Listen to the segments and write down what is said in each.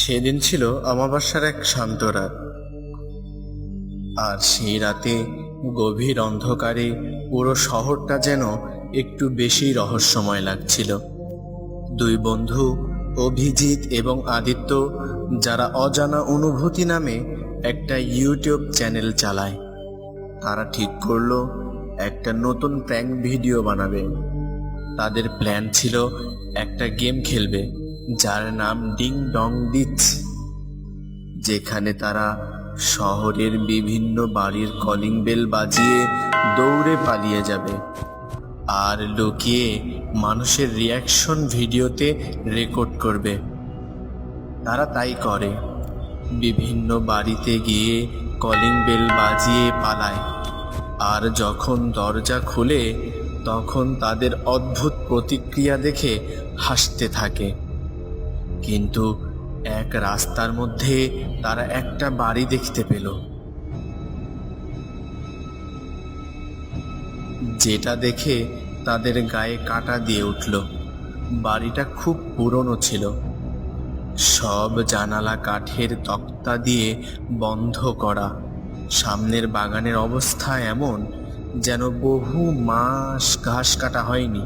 সেদিন ছিল অমাবস্যার এক শান্ত রাত। আর সেই রাতে গভীর অন্ধকারে পুরো শহরটা যেন একটু বেশি রহস্যময় লাগছিল। দুই বন্ধু অভিজিৎ এবং আদিত্য, যারা অজানা অনুভূতি নামে একটা ইউটিউব চ্যানেল চালায়, তারা ঠিক করলো একটা নতুন প্র্যাঙ্ক ভিডিও বানাবে। তাদের প্ল্যান ছিল একটা গেম খেলবে যার নাম ডিং ডং ডিচ, যেখানে তারা শহরের বিভিন্ন বাড়ির কলিং বেল বাজিয়ে দৌড়ে পালিয়ে যাবে আর লুকিয়ে মানুষের রিয়াকশন ভিডিওতে রেকর্ড করবে। তারা তাই করে, বিভিন্ন বাড়িতে গিয়ে কলিং বেল বাজিয়ে পালায়, আর যখন দরজা খুলে তখন তাদের অদ্ভুত প্রতিক্রিয়া দেখে হাসতে থাকে। কিন্তু এক রাস্তার মধ্যে তারা একটা বাড়ি দেখতে পেল, যেটা দেখে তাদের গায়ে কাঁটা দিয়ে উঠল। বাড়িটা খুব পুরনো ছিল, সব জানালা কাঠের তক্তা দিয়ে বন্ধ করা। সামনের বাগানের অবস্থা এমন যেন বহু মাস ঘাস কাটা হয়নি।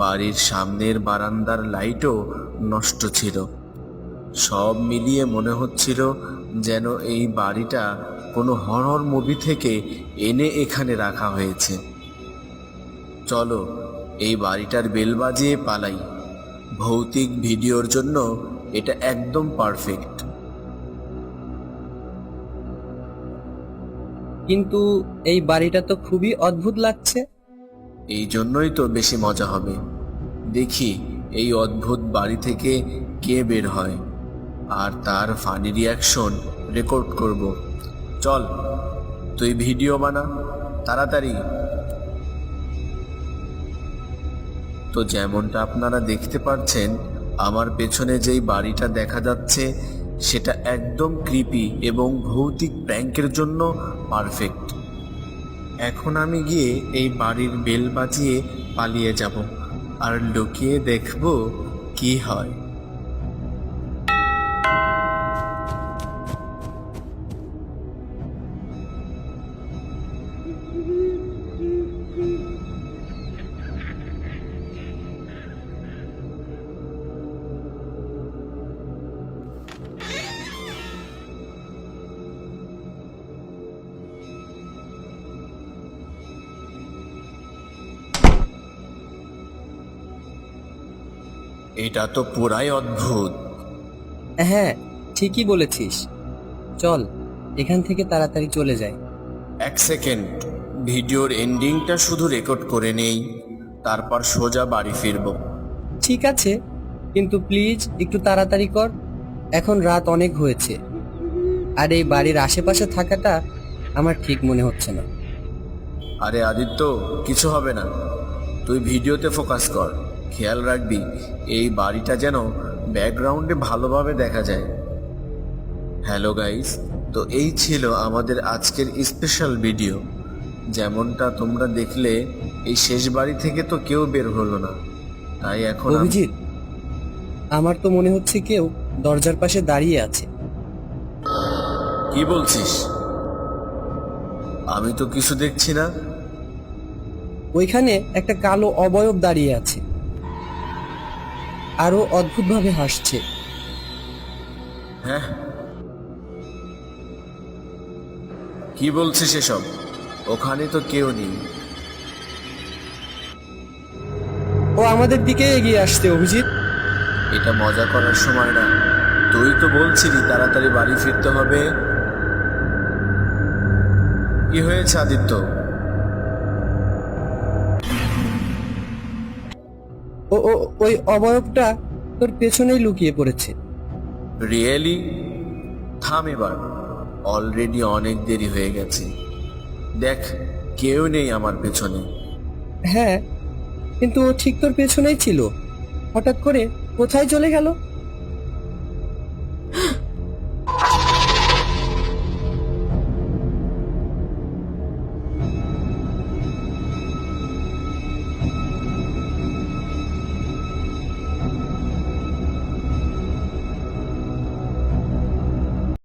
বাড়ির সামনের বারান্দার লাইটও নষ্ট ছিল। সব মিলিয়ে মনে হচ্ছিল যেন এই বাড়িটা কোনো হরর মুভি থেকে এনে এখানে রাখা হয়েছে। চলো এই বাড়িটার বেল বাজিয়ে পালাই, ভৌতিক ভিডিওর জন্য এটা একদম পারফেক্ট। কিন্তু এই বাড়িটা তো খুবই অদ্ভুত লাগছে। এই জন্যই তো বেশি মজা হবে। দেখি এই অদ্ভুত বাড়ি থেকে কে বের হয়, আর তার ফানি রিয়াকশন রেকর্ড করব। চল তুই ভিডিও বানা তাড়াতাড়ি। তো যেমনটা আপনারা দেখতে পাচ্ছেন, আমার পেছনে যেই বাড়িটা দেখা যাচ্ছে সেটা একদম ক্রিপি এবং ভৌতিক প্র্যাঙ্কের জন্য পারফেক্ট। এখন আমি গিয়ে এই বাড়ির বেল বাজিয়ে পালিয়ে যাব আর লুকিয়ে দেখব কি হয়। এটা তো পুরাই অদ্ভুত। হ্যাঁ, ঠিকই বলেছিস। চল এখান থেকে তাড়াতাড়ি চলে যাই। এক সেকেন্ড, ভিডিওর এন্ডিংটা শুধু রেকর্ড করে নেই, তারপর সোজা বাড়ি ফিরব। ঠিক আছে, কিন্তু প্লিজ একটু তাড়াতাড়ি কর। এখন রাত অনেক হয়েছে, আর এই বাড়ির আশেপাশে থাকাটা আমার ঠিক মনে হচ্ছে না। আরে আদিত্য, কিছু হবে না, তুই ভিডিওতে ফোকাস কর। খেয়াল রাখবি এই বাড়িটা যেন ব্যাকগ্রাউন্ডে ভালোভাবে দেখা যায়। হ্যালো গাইস, তো এই ছিল আমাদের আজকের স্পেশাল ভিডিও। যেমনটা তোমরা দেখলে, এই শেষ বাড়ি থেকে তো কেউ বের হলো না, তাই এখন অভিজিৎ, আমার তো মনে হচ্ছে কেউ দরজার পাশে দাঁড়িয়ে আছে। কি বলছিস? আমি তো কিছু দেখছি না। ওইখানে একটা কালো অবয়ব দাঁড়িয়ে আছে, আরো অদ্ভুতভাবে হাসছে। হ্যাঁ, কি বলছিস এসব? ওখানে তো কেউ নেই। ও আমাদের দিকে এগিয়ে আসছে। অভিজিৎ, এটা মজা করার সময় না। তুই তো বলছিলি তাড়াতাড়ি বাড়ি ফিরতে হবে। কি হয়েছে আদিত্য? ও ও ওই অবয়বটা তোর পেছনেই লুকিয়ে পড়েছে। রিয়েলি? থাম এবার, অলরেডি অনেক দেরি হয়ে গেছে। দেখ, কেউ নেই আমার পেছনে। হ্যাঁ, কিন্তু ও ঠিক তোর পেছনেই ছিল। হঠাৎ করে কোথায় চলে গেল?